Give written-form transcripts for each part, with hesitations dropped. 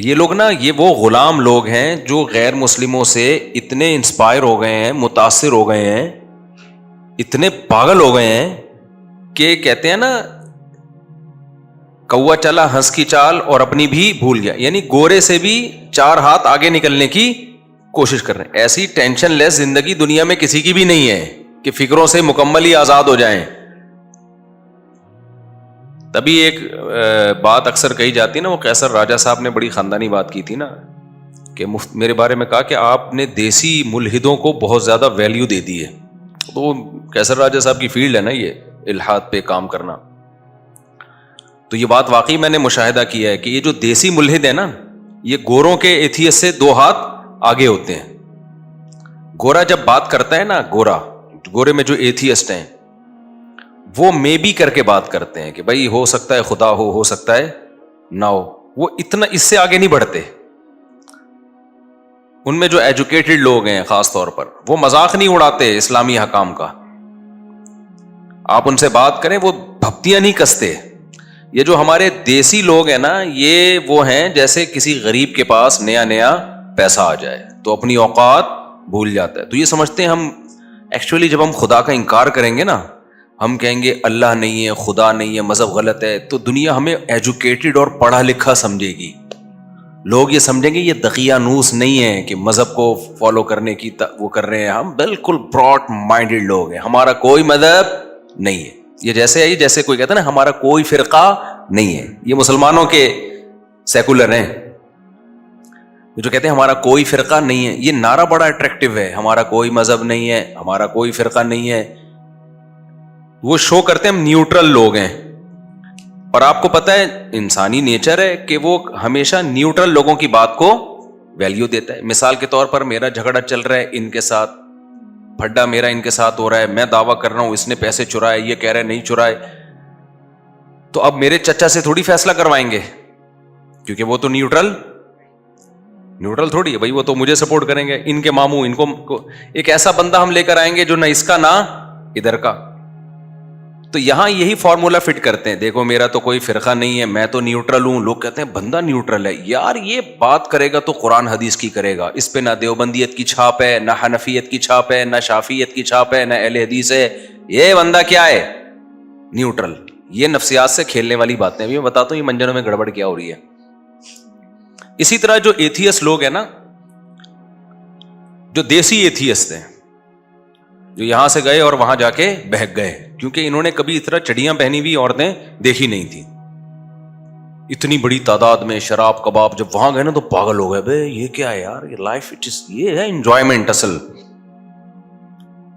یہ لوگ نا، یہ وہ غلام لوگ ہیں جو غیر مسلموں سے اتنے انسپائر ہو گئے ہیں، متاثر ہو گئے ہیں، اتنے پاگل ہو گئے ہیں کہ کہتے ہیں نا کوا چلا ہنس کی چال اور اپنی بھی بھول گیا، یعنی گورے سے بھی 4 ہاتھ آگے نکلنے کی کوشش کر رہے ہیں. ایسی ٹینشن لیس زندگی دنیا میں کسی کی بھی نہیں ہے کہ فکروں سے مکمل ہی آزاد ہو جائیں. تبھی ایک بات اکثر کہی جاتی ہے نا، وہ قیصر راجہ صاحب نے بڑی خاندانی بات کی تھی نا، کہ میرے بارے میں کہا کہ آپ نے دیسی ملحدوں کو بہت زیادہ ویلیو دے دی ہے. تو قیصر راجہ صاحب کی فیلڈ ہے نا یہ الحاد پہ کام کرنا. تو یہ بات واقعی میں نے مشاہدہ کیا ہے کہ یہ جو دیسی ملحد ہے نا، یہ گوروں کے ایتھیس سے 2 ہاتھ آگے ہوتے ہیں. گورا جب بات کرتا ہے نا، گورے میں جو ایتھیسٹ ہیں وہ میں بھی کر کے بات کرتے ہیں کہ بھائی ہو سکتا ہے خدا ہو سکتا ہے نہ ہو. وہ اتنا اس سے آگے نہیں بڑھتے. ان میں جو ایجوکیٹڈ لوگ ہیں خاص طور پر، وہ مذاق نہیں اڑاتے اسلامی حکام کا. آپ ان سے بات کریں وہ بھپتیاں نہیں کستے. یہ جو ہمارے دیسی لوگ ہیں نا، یہ وہ ہیں جیسے کسی غریب کے پاس نیا پیسہ آ جائے تو اپنی اوقات بھول جاتا ہے. تو یہ سمجھتے ہیں ہم ایکچولی جب ہم خدا کا انکار کریں گے نا، ہم کہیں گے اللہ نہیں ہے، خدا نہیں ہے، مذہب غلط ہے، تو دنیا ہمیں ایجوکیٹڈ اور پڑھا لکھا سمجھے گی. لوگ یہ سمجھیں گے یہ دقیانوس نہیں ہے کہ مذہب کو فالو کرنے کی وہ کر رہے ہیں. ہم بالکل براڈ مائنڈڈ لوگ ہیں، ہمارا کوئی مذہب نہیں ہے. یہ جیسے کوئی کہتا ہے نا ہمارا کوئی فرقہ نہیں ہے. یہ مسلمانوں کے سیکولر ہیں جو کہتے ہیں ہمارا کوئی فرقہ نہیں ہے. یہ نعرہ بڑا اٹریکٹیو ہے، ہمارا کوئی مذہب نہیں ہے، ہمارا کوئی فرقہ نہیں ہے. وہ شو کرتے ہیں ہم نیوٹرل لوگ ہیں. اور آپ کو پتہ ہے انسانی نیچر ہے کہ وہ ہمیشہ نیوٹرل لوگوں کی بات کو ویلیو دیتا ہے. مثال کے طور پر میرا جھگڑا چل رہا ہے ان کے ساتھ، پھڈا میرا ان کے ساتھ ہو رہا ہے، میں دعویٰ کر رہا ہوں اس نے پیسے چرائے، یہ کہہ رہے نہیں چرائے. تو اب میرے چچا سے تھوڑی فیصلہ کروائیں گے، کیونکہ وہ تو نیوٹرل تھوڑی ہے بھائی، وہ تو مجھے سپورٹ کریں گے. ان کے ماموں ان کو ایک ایسا بندہ ہم لے کر آئیں گے جو نہ اس کا نہ ادھر کا. تو یہاں یہی فارمولا فٹ کرتے ہیں، دیکھو میرا تو کوئی فرقہ نہیں ہے، میں تو نیوٹرل ہوں. لوگ کہتے ہیں بندہ نیوٹرل ہے. یار یہ بات کرے گا تو قرآن حدیث کی کرے گا، اس پہ نہ دیوبندیت کی چھاپ ہے، نہ حنفیت کی چھاپ ہے، نہ شافیت کی چھاپ ہے، نہ اہل حدیث ہے. یہ بندہ کیا ہے؟ نیوٹرل. یہ نفسیات سے کھیلنے والی باتیں. ابھی میں بتاتا ہوں یہ منجنوں میں گڑبڑ کیا ہو رہی ہے. اسی طرح جو ایتھیسٹ لوگ ہیں نا، جو دیسی ایتھیسٹ ہیں، جو یہاں سے گئے اور وہاں جا کے بہک گئے، کیونکہ انہوں نے کبھی اس طرح چڑیاں پہنی ہوئی عورتیں دیکھی نہیں تھی. اتنی بڑی تعداد میں شراب کباب، جب وہاں گئے نا تو پاگل ہو گئے. بھائی یہ کیا ہے یار، یہ لائف یہ ہے انجوائمنٹ اصل.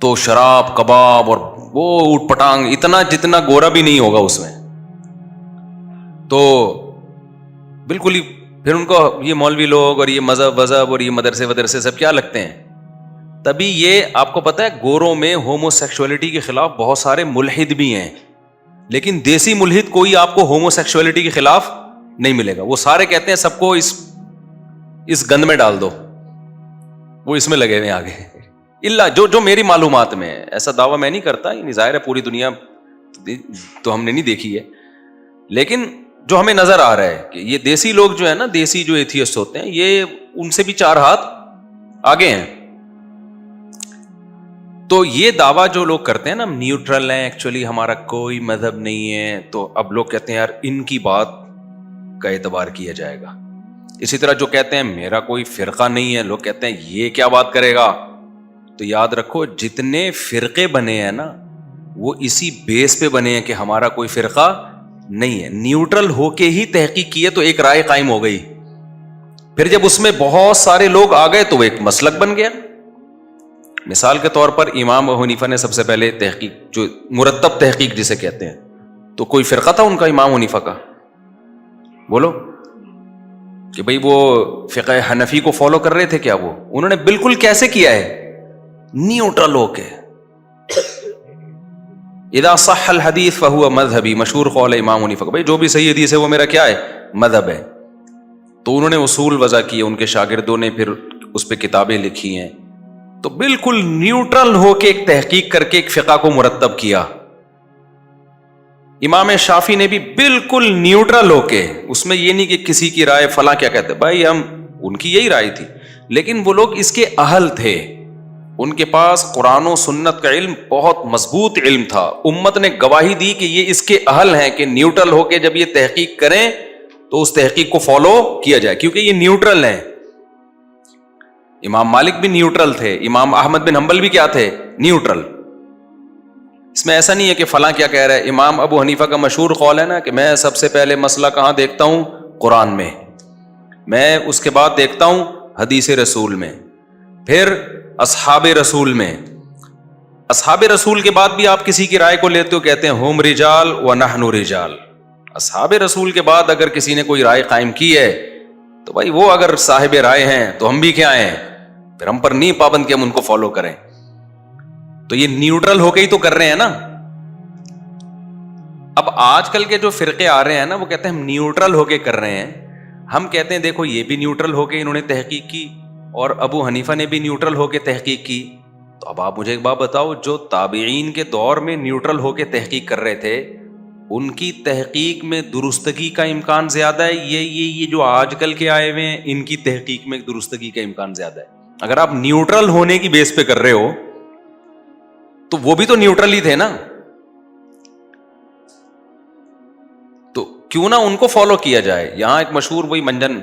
تو شراب کباب اور وہ اوٹ پٹانگ، اتنا جتنا گورا بھی نہیں ہوگا اس میں. تو بالکل ہی پھر ان کو یہ مولوی لوگ اور یہ مذہب اور یہ مدرسے سب کیا لگتے ہیں. تبھی یہ آپ کو پتا ہے گوروں میں ہومو سیکشولیٹی کے خلاف بہت سارے ملحد بھی ہیں، لیکن دیسی ملحد کوئی آپ کو ہومو سیکشولیٹی کے خلاف نہیں ملے گا. وہ سارے کہتے ہیں سب کو اس گند میں ڈال دو، وہ اس میں لگے ہوئے آگے. اللہ جو میری معلومات میں ہے، ایسا دعویٰ میں نہیں کرتا، یہ ظاہر ہے پوری دنیا تو ہم نے نہیں دیکھی ہے، لیکن جو ہمیں نظر آ رہا ہے کہ یہ دیسی لوگ جو ہے نا، دیسی جو ایتھیسٹ ہوتے ہیں، یہ ان سے بھی 4 ہاتھ آگے ہیں. تو یہ دعویٰ جو لوگ کرتے ہیں نا ہم نیوٹرل ہیں، ایکچولی ہمارا کوئی مذہب نہیں ہے، تو اب لوگ کہتے ہیں یار ان کی بات کا اعتبار کیا جائے گا. اسی طرح جو کہتے ہیں میرا کوئی فرقہ نہیں ہے، لوگ کہتے ہیں یہ کیا بات کرے گا. تو یاد رکھو جتنے فرقے بنے ہیں نا، وہ اسی بیس پہ بنے ہیں کہ ہمارا کوئی فرقہ نہیں ہے. نیوٹرل ہو کے ہی تحقیق کیے تو ایک رائے قائم ہو گئی. پھر جب اس میں بہت سارے لوگ آ گئے تو وہ ایک مسلک بن گیا. مثال کے طور پر امام ابو حنیفہ نے سب سے پہلے تحقیق، جو مرتب تحقیق جسے کہتے ہیں، تو کوئی فرقہ تھا ان کا امام حنیفہ کا؟ بولو کہ بھئی وہ فقہ حنفی کو فالو کر رہے تھے کیا؟ وہ انہوں نے بالکل کیسے کیا ہے؟ نیوٹرل ہو کے. اذا صح الحدیث فہو مذہبی، مشہور قول امام حنیفہ کا، بھئی جو بھی صحیح حدیث ہے وہ میرا کیا ہے؟ مذہب ہے. تو انہوں نے اصول وضع کیے، ان کے شاگردوں نے پھر اس پہ کتابیں لکھی ہیں. تو بالکل نیوٹرل ہو کے ایک تحقیق کر کے ایک فقہ کو مرتب کیا. امام شافعی نے بھی بالکل نیوٹرل ہو کے, اس میں یہ نہیں کہ کسی کی رائے فلاں کیا کہتے, بھائی ہم ان کی یہی رائے تھی, لیکن وہ لوگ اس کے اہل تھے, ان کے پاس قرآن و سنت کا علم بہت مضبوط علم تھا, امت نے گواہی دی کہ یہ اس کے اہل ہیں کہ نیوٹرل ہو کے جب یہ تحقیق کریں تو اس تحقیق کو فالو کیا جائے, کیونکہ یہ نیوٹرل ہیں. امام مالک بھی نیوٹرل تھے, امام احمد بن حنبل بھی کیا تھے, نیوٹرل. اس میں ایسا نہیں ہے کہ فلاں کیا کہہ رہا ہے. امام ابو حنیفہ کا مشہور قول ہے نا کہ میں سب سے پہلے مسئلہ کہاں دیکھتا ہوں, قرآن میں, میں اس کے بعد دیکھتا ہوں حدیث رسول میں, پھر اصحاب رسول میں. اصحاب رسول کے بعد بھی آپ کسی کی رائے کو لیتے ہو, کہتے ہیں ہم رجال و نحن رجال. اصحاب رسول کے بعد اگر کسی نے کوئی رائے قائم کی ہے تو بھائی وہ اگر صاحب رائے ہیں تو ہم بھی کیا ہیں, پھر ہم پر نہیں پابند کہ ہم ان کو فالو کریں. تو یہ نیوٹرل ہو کے ہی تو کر رہے ہیں نا. اب آج کل کے جو فرقے آ رہے ہیں نا, وہ کہتے ہیں ہم نیوٹرل ہو کے کر رہے ہیں. ہم کہتے ہیں دیکھو یہ بھی نیوٹرل ہو کے انہوں نے تحقیق کی, اور ابو حنیفہ نے بھی نیوٹرل ہو کے تحقیق کی. تو اب آپ مجھے ایک بات بتاؤ, جو تابعین کے دور میں نیوٹرل ہو کے تحقیق کر رہے تھے, ان کی تحقیق میں درستگی کا امکان زیادہ ہے, یہ جو آج کل کے آئے ہوئے ہیں ان کی تحقیق میں درستگی کا امکان زیادہ ہے. اگر آپ نیوٹرل ہونے کی بیس پہ کر رہے ہو تو وہ بھی تو نیوٹرل ہی تھے نا, تو کیوں نہ ان کو فالو کیا جائے. یہاں ایک مشہور وہی منجن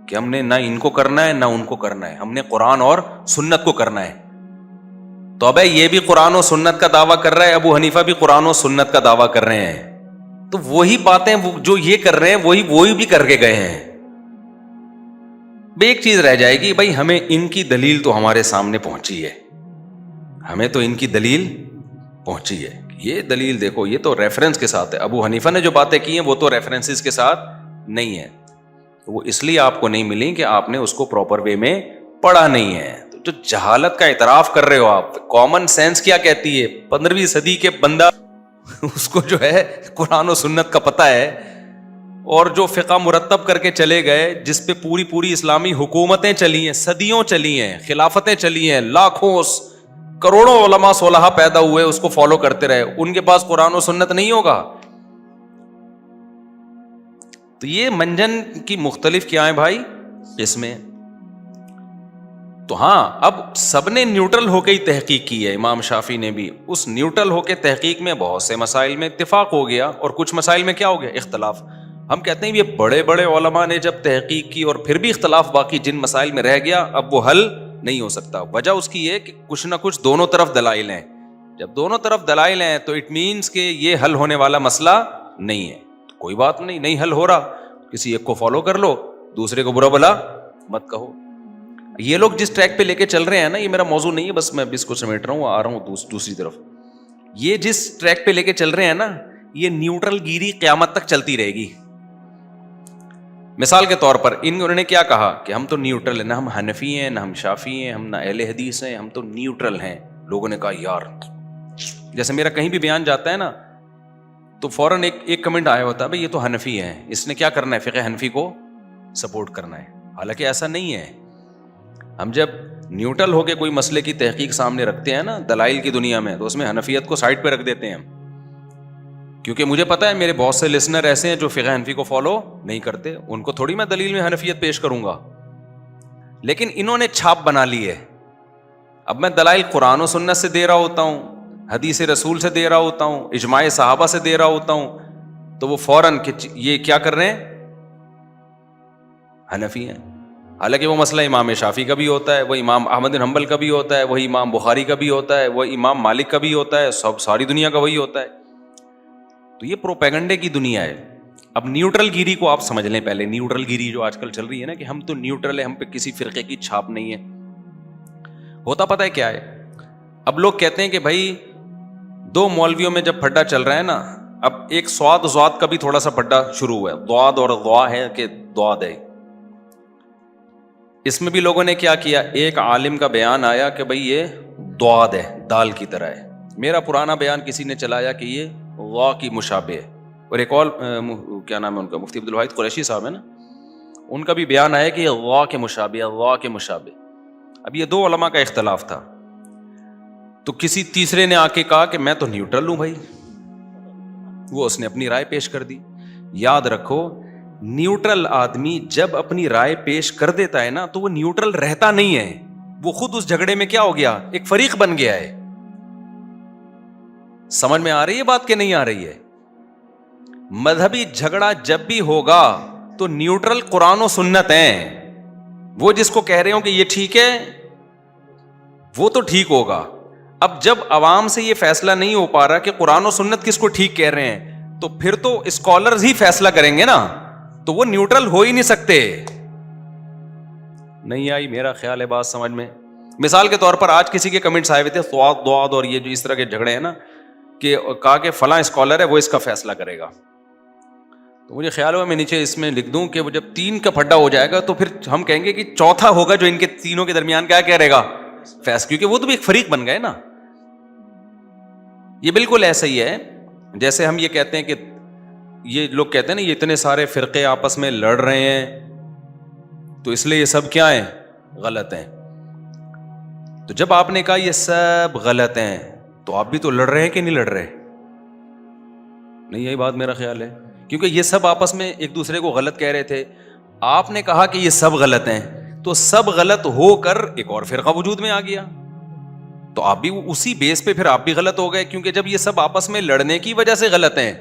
کہ ہم نے نہ ان کو کرنا ہے نہ ان کو کرنا ہے, ہم نے قرآن اور سنت کو کرنا ہے. تو اب یہ بھی قرآن و سنت کا دعویٰ کر رہا ہے, ابو حنیفہ بھی قرآن و سنت کا دعویٰ کر رہے ہیں, تو وہی باتیں جو یہ کر رہے ہیں وہی بھی کر کے گئے ہیں. ایک چیز رہ جائے گی, بھائی ہمیں ان کی دلیل تو ہمارے سامنے پہنچی ہے, ہمیں تو ان کی دلیل پہنچی ہے. یہ دلیل دیکھو, یہ تو ریفرنس کے ساتھ ہے. ابو حنیفہ نے جو باتیں کی ہیں وہ تو ریفرنسز کے ساتھ نہیں ہے, وہ اس لیے آپ کو نہیں ملی کہ آپ نے اس کو پراپر وے میں پڑھا نہیں ہے. تو جو جہالت کا اعتراف کر رہے ہو آپ, کامن سینس کیا کہتی ہے, 15ویں صدی کے بندہ اس کو جو ہے قرآن و سنت کا پتہ ہے, اور جو فقہ مرتب کر کے چلے گئے, جس پہ پوری اسلامی حکومتیں چلی ہیں, صدیوں چلی ہیں, خلافتیں چلی ہیں, لاکھوں کروڑوں علماء صلحاء پیدا ہوئے, اس کو فالو کرتے رہے, ان کے پاس قرآن و سنت نہیں ہوگا. تو یہ منجن کی مختلف کیا ہیں بھائی اس میں. تو ہاں, اب سب نے نیوٹرل ہو کے ہی تحقیق کی ہے. امام شافعی نے بھی اس نیوٹرل ہو کے تحقیق میں بہت سے مسائل میں اتفاق ہو گیا, اور کچھ مسائل میں کیا ہو گیا, اختلاف. ہم کہتے ہیں یہ بڑے بڑے علماء نے جب تحقیق کی اور پھر بھی اختلاف باقی جن مسائل میں رہ گیا, اب وہ حل نہیں ہو سکتا. وجہ اس کی یہ کہ کچھ نہ کچھ دونوں طرف دلائل ہیں. جب دونوں طرف دلائل ہیں تو اٹ مینس کہ یہ حل ہونے والا مسئلہ نہیں ہے. کوئی بات نہیں حل ہو رہا, کسی ایک کو فالو کر لو, دوسرے کو برا بلا مت کہو. یہ لوگ جس ٹریک پہ لے کے چل رہے ہیں نا, یہ میرا موضوع نہیں ہے, بس میں اس کو سمیٹ رہا ہوں, آ رہا ہوں دوسری طرف. یہ جس ٹریک پہ لے کے چل رہے ہیں نا, یہ نیوٹرل گیری قیامت تک چلتی رہے گی. مثال کے طور پر انہوں نے کیا کہا کہ ہم تو نیوٹرل ہیں, نہ ہم حنفی ہیں نہ ہم شافعی ہیں, ہم نہ اہل حدیث ہیں, ہم تو نیوٹرل ہیں. لوگوں نے کہا یار, جیسے میرا کہیں بھی بیان جاتا ہے نا تو فوراً ایک کمنٹ آیا ہوتا ہے, بھائی یہ تو حنفی ہیں, اس نے کیا کرنا ہے, فقہ حنفی کو سپورٹ کرنا ہے. حالانکہ ایسا نہیں ہے. ہم جب نیوٹرل ہو کے کوئی مسئلے کی تحقیق سامنے رکھتے ہیں نا دلائل کی دنیا میں, تو اس میں حنفیت کو سائڈ پہ رکھ دیتے ہیں ہم, کیونکہ مجھے پتا ہے میرے بہت سے لسنر ایسے ہیں جو فقہ حنفی کو فالو نہیں کرتے, ان کو تھوڑی میں دلیل میں حنفیت پیش کروں گا. لیکن انہوں نے چھاپ بنا لی ہے. اب میں دلائل قرآن و سنت سے دے رہا ہوتا ہوں, حدیث رسول سے دے رہا ہوتا ہوں, اجماع صحابہ سے دے رہا ہوتا ہوں, تو وہ فوراً یہ کیا کر رہے ہیں, حنفی ہیں. حالانکہ وہ مسئلہ امام شافعی کا بھی ہوتا ہے, وہ امام احمد بن حنبل کا بھی ہوتا ہے, وہی امام بخاری کا بھی ہوتا ہے, وہ امام مالک کا بھی ہوتا ہے, ساری دنیا کا وہی ہوتا ہے. تو یہ پروپیگنڈے کی دنیا ہے. اب نیوٹرل گیری کو آپ سمجھ لیں پہلے. نیوٹرل گیری جو آج کل چل رہی ہے نا کہ ہم تو نیوٹرل ہیں, ہم پہ کسی فرقے کی چھاپ نہیں ہے. ہوتا پتہ ہے کیا ہے, اب لوگ کہتے ہیں کہ بھائی دو مولویوں میں جب پھڈا چل رہا ہے نا, اب ایک سواد زواد کا بھی تھوڑا سا پھڈا شروع ہوا ہے, ضاد اور ضوا ہے کہ ضاد ہے. اس میں بھی لوگوں نے کیا کیا, ایک عالم کا بیان آیا کہ بھئی یہ ضاد ہے, دال کی طرح ہے. میرا پرانا بیان کسی نے چلایا کہ یہ ضا کی مشابہ ہے. اور ایک اور کیا نام ہے ان کا, مفتی عبدالواحد قریشی صاحب ہے نا, ان کا بھی بیان آیا کہ یہ ضا کے مشابہ ہے, ضا کے مشابہ. اب یہ دو علماء کا اختلاف تھا, تو کسی تیسرے نے آ کے کہا کہ میں تو نیوٹرل ہوں بھائی, وہ اس نے اپنی رائے پیش کر دی. یاد رکھو نیوٹرل آدمی جب اپنی رائے پیش کر دیتا ہے نا تو وہ نیوٹرل رہتا نہیں ہے, وہ خود اس جھگڑے میں کیا ہو گیا, ایک فریق بن گیا ہے. سمجھ میں آ رہی ہے بات کہ نہیں آ رہی ہے؟ مذہبی جھگڑا جب بھی ہوگا تو نیوٹرل قرآن و سنت ہیں. وہ جس کو کہہ رہے ہوں کہ یہ ٹھیک ہے وہ تو ٹھیک ہوگا. اب جب عوام سے یہ فیصلہ نہیں ہو پا رہا کہ قرآن و سنت کس کو ٹھیک کہہ رہے ہیں تو پھر تو اسکالرز ہی فیصلہ کریں گے نا, تو وہ نیوٹرل ہو ہی نہیں سکتے. نہیں آئی میرا خیال ہے بات سمجھ میں؟ مثال کے طور پر آج کسی کے کمنٹس آئے ہوئے تھے سواد دواد اور یہ جو اس طرح کے جھگڑے ہیں نا, کہ کہا کہ فلاں اسکالر ہے وہ اس کا فیصلہ کرے گا. تو مجھے خیال ہوا میں نیچے اس میں لکھ دوں کہ وہ جب 3 کا پھڈا ہو جائے گا تو پھر ہم کہیں گے کہ چوتھا ہوگا جو ان کے تینوں کے درمیان کیا کرے گا, فیصلہ, کیونکہ وہ تو بھی ایک فریق بن گئے نا. یہ بالکل ایسا ہی ہے جیسے ہم یہ کہتے ہیں کہ یہ لوگ کہتے ہیں نا یہ اتنے سارے فرقے آپس میں لڑ رہے ہیں تو اس لیے یہ سب کیا ہیں, غلط ہیں. تو جب آپ نے کہا یہ سب غلط ہیں تو آپ بھی تو لڑ رہے ہیں کہ نہیں لڑ رہے؟ نہیں یہی بات میرا خیال ہے, کیونکہ یہ سب آپس میں ایک دوسرے کو غلط کہہ رہے تھے. آپ نے کہا کہ یہ سب غلط ہیں تو سب غلط ہو کر ایک اور فرقہ وجود میں آ گیا, تو آپ بھی اسی بیس پہ پھر آپ بھی غلط ہو گئے, کیونکہ جب یہ سب آپس میں لڑنے کی وجہ سے غلط ہیں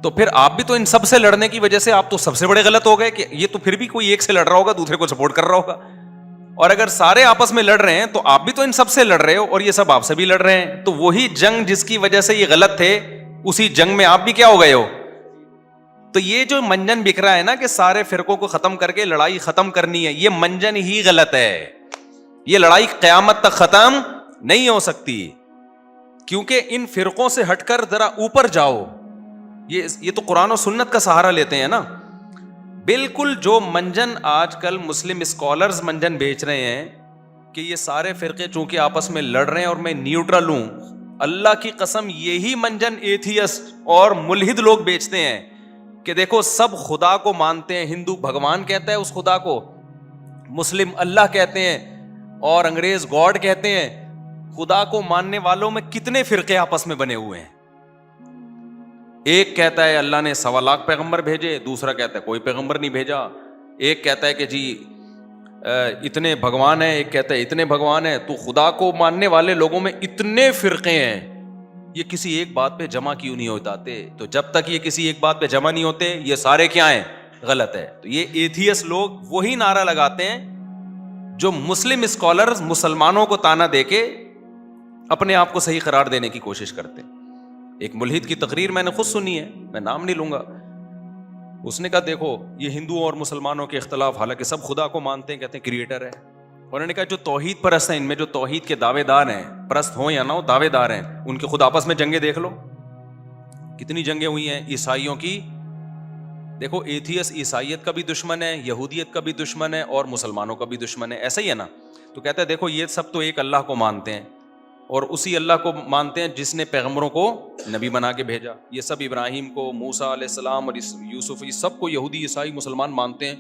تو پھر آپ بھی تو ان سب سے لڑنے کی وجہ سے آپ تو سب سے بڑے غلط ہو گئے, کہ یہ تو پھر بھی کوئی ایک سے لڑ رہا ہوگا دوسرے کو سپورٹ کر رہا ہوگا. اور اگر سارے آپس میں لڑ رہے ہیں تو آپ بھی تو ان سب سے لڑ رہے ہو اور یہ سب آپ سے بھی لڑ رہے ہیں, تو وہی جنگ جس کی وجہ سے یہ غلط تھے اسی جنگ میں آپ بھی کیا ہو گئے ہو. تو یہ جو منجن بکھ رہا ہے نا کہ سارے فرقوں کو ختم کر کے لڑائی ختم کرنی ہے, یہ منجن ہی غلط ہے. یہ لڑائی قیامت تک ختم نہیں ہو سکتی, کیونکہ ان فرقوں سے ہٹ کر ذرا اوپر جاؤ. یہ تو قرآن و سنت کا سہارا لیتے ہیں نا. بالکل جو منجن آج کل مسلم اسکالرز منجن بیچ رہے ہیں کہ یہ سارے فرقے چونکہ آپس میں لڑ رہے ہیں اور میں نیوٹرل ہوں, اللہ کی قسم یہی منجن ایتھیسٹ اور ملحد لوگ بیچتے ہیں کہ دیکھو سب خدا کو مانتے ہیں, ہندو بھگوان کہتا ہے اس خدا کو, مسلم اللہ کہتے ہیں اور انگریز گاڈ کہتے ہیں. خدا کو ماننے والوں میں کتنے فرقے آپس میں بنے ہوئے ہیں. ایک کہتا ہے اللہ نے 1.25 لاکھ پیغمبر بھیجے, دوسرا کہتا ہے کوئی پیغمبر نہیں بھیجا. ایک کہتا ہے کہ جی اتنے بھگوان ہیں, ایک کہتا ہے اتنے بھگوان ہیں. تو خدا کو ماننے والے لوگوں میں اتنے فرقے ہیں, یہ کسی ایک بات پہ جمع کیوں نہیں ہوتے؟ تو جب تک یہ کسی ایک بات پہ جمع نہیں ہوتے یہ سارے کیا ہیں, غلط ہے. تو یہ ایتھیس لوگ وہی نعرہ لگاتے ہیں جو مسلم اسکالرز مسلمانوں کو تانا دے کے اپنے آپ کو صحیح قرار دینے کی کوشش کرتے ہیں. ایک ملحد کی تقریر میں نے خود سنی ہے, میں نام نہیں لوں گا. اس نے کہا دیکھو یہ ہندوؤں اور مسلمانوں کے اختلاف, حالانکہ سب خدا کو مانتے ہیں, کہتے ہیں کریٹر ہے. اور انہوں نے کہا جو توحید پرست ہیں, ان میں جو توحید کے دعوے دار ہیں, پرست ہوں یا نہ ہو دعوے دار ہیں, ان کے خود آپس میں جنگیں دیکھ لو, کتنی جنگیں ہوئی ہیں عیسائیوں کی. دیکھو ایتھیس عیسائیت کا بھی دشمن ہے, یہودیت کا بھی دشمن ہے اور مسلمانوں کا بھی دشمن ہے, ایسا ہی ہے نا. تو کہتا ہے دیکھو یہ سب تو ایک اللہ کو مانتے ہیں اور اسی اللہ کو مانتے ہیں جس نے پیغمبروں کو نبی بنا کے بھیجا. یہ سب ابراہیم کو, موسیٰ علیہ السلام اور یوسف, یہ سب کو یہودی عیسائی مسلمان مانتے ہیں.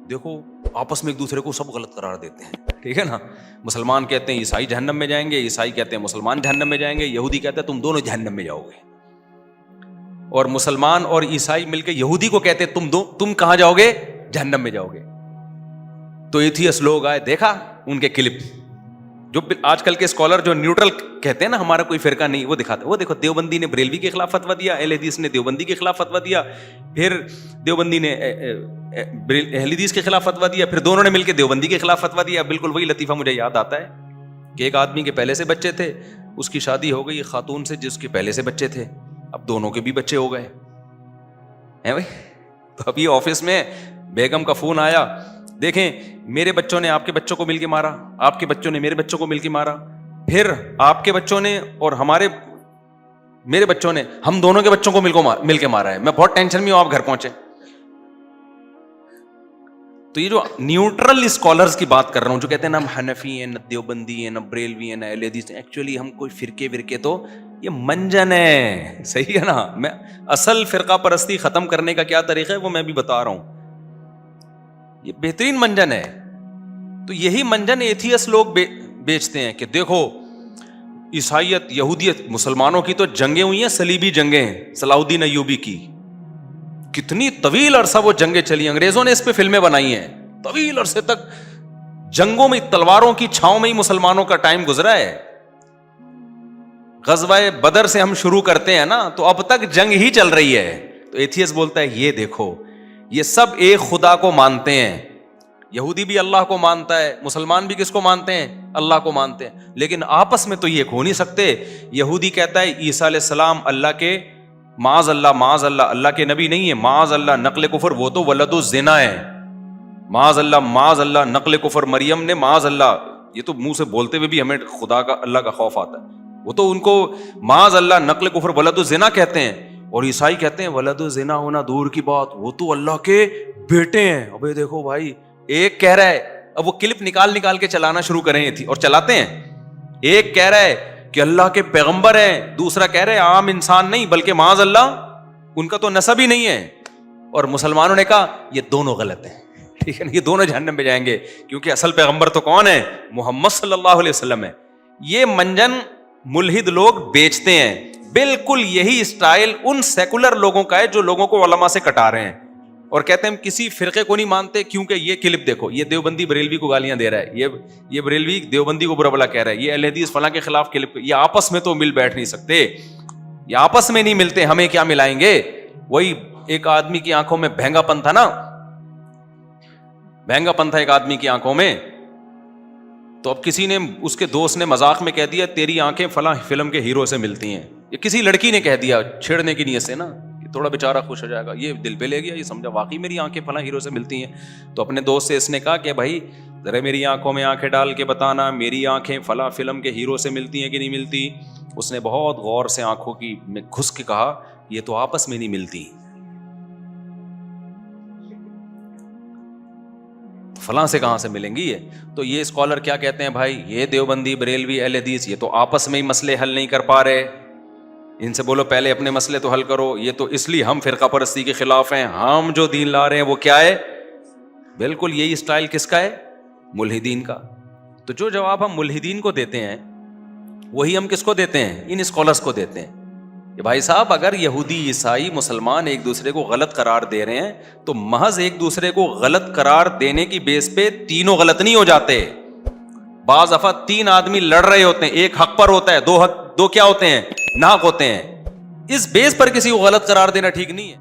دیکھو آپس میں ایک دوسرے کو سب غلط قرار دیتے ہیں, ٹھیک ہے نا. مسلمان کہتے ہیں عیسائی جہنم میں جائیں گے, عیسائی کہتے ہیں مسلمان جہنم میں جائیں گے, یہودی کہتے ہیں تم دونوں جہنم میں جاؤ گے, اور مسلمان اور عیسائی مل کے یہودی کو کہتے ہیں تم کہاں جاؤ گے, جہنم میں جاؤ گے. تو ایتھیس لوگ آئے, دیکھا ان کے کلپ, جو آج کل کے اسکالر جو نیوٹرل کہتے ہیں نا ہمارا کوئی فرقہ نہیں, وہ دکھاتے, وہ دیکھو دیوبندی نے بریلوی کے خلاف فتویٰ دیا, اہل حدیث نے دیوبندی کے خلاف فتویٰ دیا, پھر دیوبندی نے اہل حدیث کے خلاف فتویٰ دیا, پھر دونوں نے مل کے دیوبندی کے خلاف فتویٰ دیا. بالکل وہی لطیفہ مجھے یاد آتا ہے کہ ایک آدمی کے پہلے سے بچے تھے, اس کی شادی ہو گئی خاتون سے جس کے پہلے سے بچے تھے, اب دونوں کے بھی بچے ہو گئے ہیں بھائی. تو ابھی آفس میں بیگم کا فون آیا, دیکھیں میرے بچوں نے آپ کے بچوں کو مل کے مارا, آپ کے بچوں نے میرے بچوں کو مل کے مارا, پھر آپ کے بچوں نے اور میرے بچوں نے ہم دونوں کے بچوں کو مل کے مارا ہے, میں بہت ٹینشن میں ہوں, آپ گھر پہنچے. تو یہ جو نیوٹرل اسکالرز کی بات کر رہا ہوں جو کہتے ہیں نا ہم حنفی ہیں, نہ دیوبندی ہیں, نہ بریلوی ہیں, نہ اہل حدیث ہیں, ایکچولی ہم کوئی فرقے تو یہ منجن ہے, صحیح ہے نا. میں اصل فرقہ پرستی ختم کرنے کا کیا طریقہ ہے وہ میں بھی بتا رہا ہوں, یہ بہترین منجن ہے. تو یہی منجن ایتھیس لوگ بیچتے ہیں کہ دیکھو عیسائیت یہودیت مسلمانوں کی تو جنگیں ہوئی ہیں, صلیبی جنگیں ہیں صلاح الدین ایوبی کی, کتنی طویل عرصہ وہ جنگیں چلی, انگریزوں نے اس پہ فلمیں بنائی ہیں, طویل عرصے تک جنگوں میں تلواروں کی چھاؤں میں ہی مسلمانوں کا ٹائم گزرا ہے. غزوہ بدر سے ہم شروع کرتے ہیں نا تو اب تک جنگ ہی چل رہی ہے. تو ایتھیسٹ بولتا ہے یہ دیکھو یہ سب ایک خدا کو مانتے ہیں, یہودی بھی اللہ کو مانتا ہے, مسلمان بھی کس کو مانتے ہیں, اللہ کو مانتے ہیں, لیکن آپس میں تو یہ ہو نہیں سکتے. یہودی کہتا ہے عیسیٰ علیہ السلام اللہ کے معاذ اللہ اللہ کے نبی نہیں ہے, معاذ اللہ نقل کفر, وہ تو ولد الزنا ہے, معاذ اللہ نقل کفر, مریم نے معاذ اللہ, یہ تو منہ سے بولتے ہوئے بھی ہمیں خدا کا اللہ کا خوف آتا ہے, وہ تو ان کو معاذ اللہ نقل کفر ولد الزنا کہتے ہیں. اور عیسائی کہتے ہیں ولد الزنا ہونا دور کی بات, وہ تو اللہ کے بیٹے ہیں. ابے دیکھو بھائی, ایک کہہ رہا ہے, اب وہ کلپ نکال کے چلانا شروع کریں تھی اور چلاتے ہیں, ایک کہہ رہا ہے کہ اللہ کے پیغمبر ہیں, دوسرا کہہ رہے ہیں عام انسان نہیں بلکہ معاذ اللہ ان کا تو نسب ہی نہیں ہے. اور مسلمانوں نے کہا یہ دونوں غلط ہیں, ٹھیک ہے نا, یہ دونوں جہنم میں جائیں گے کیونکہ اصل پیغمبر تو کون ہے, محمد صلی اللہ علیہ وسلم ہے. یہ منجن ملحد لوگ بیچتے ہیں, بالکل یہی اسٹائل ان سیکولر لوگوں کا ہے جو لوگوں کو علماء سے کٹا رہے ہیں اور کہتے ہیں ہم کسی فرقے کو نہیں مانتے کیونکہ یہ کلپ دیکھو, یہ دیوبندی بریلوی کو گالیاں دے رہا ہے, یہ بریلوی دیوبندی کو برا بلا کہہ رہا ہے, یہ اہل حدیث فلاں کے خلاف کلپ, یہ آپس میں تو مل بیٹھ نہیں سکتے, یہ آپس میں نہیں ملتے, ہمیں کیا ملائیں گے. وہی ایک آدمی کی آنکھوں میں بھینگا پن تھا نا, بھینگا پن تھا ایک آدمی کی آنکھوں میں, تو اب کسی نے اس کے دوست نے مذاق میں کہہ دیا تیری آنکھیں فلاں فلم کے ہیرو سے ملتی ہیں, یہ کسی لڑکی نے کہہ دیا چھیڑنے کی نیت سے نا, تھوڑا بیچارہ خوش ہو جائے گا, یہ دل پہ لے گیا, یہ سمجھا واقعی میری آنکھیں فلاں ہیرو سے ملتی ہیں. تو اپنے دوست سے اس نے کہا کہ بھائی ذرا میری آنکھوں میں آنکھیں ڈال کے بتانا میری آنکھیں فلاں فلم کے ہیرو سے ملتی ہیں کہ نہیں ملتی. اس نے بہت غور سے آنکھوں کی میں گھس کے کہا یہ تو آپس میں نہیں ملتی, فلاں سے کہاں سے ملیں گی یہ. تو یہ اسکالر کیا کہتے ہیں بھائی, یہ دیوبندی بریلوی اہل حدیث یہ تو آپس میں ہی مسئلے حل نہیں کر پا رہے, ان سے بولو پہلے اپنے مسئلے تو حل کرو, یہ تو اس لیے ہم فرقہ پرستی کے خلاف ہیں, ہم جو دین لا رہے ہیں وہ کیا ہے, بالکل یہی اسٹائل کس کا ہے, ملحدین کا. تو جو جواب ہم ملحدین کو دیتے ہیں وہی ہم کس کو دیتے ہیں, ان اسکالرس کو دیتے ہیں کہ بھائی صاحب اگر یہودی عیسائی مسلمان ایک دوسرے کو غلط قرار دے رہے ہیں تو محض ایک دوسرے کو غلط قرار دینے کی بیس پہ تینوں غلط نہیں ہو جاتے. بعض دفعہ 3 آدمی لڑ رہے ہوتے ہیں, ایک حق پر ہوتا ہے, دو کیا ہوتے ہیں, ناحق ہوتے ہیں. اس بیس پر کسی کو غلط قرار دینا ٹھیک نہیں ہے.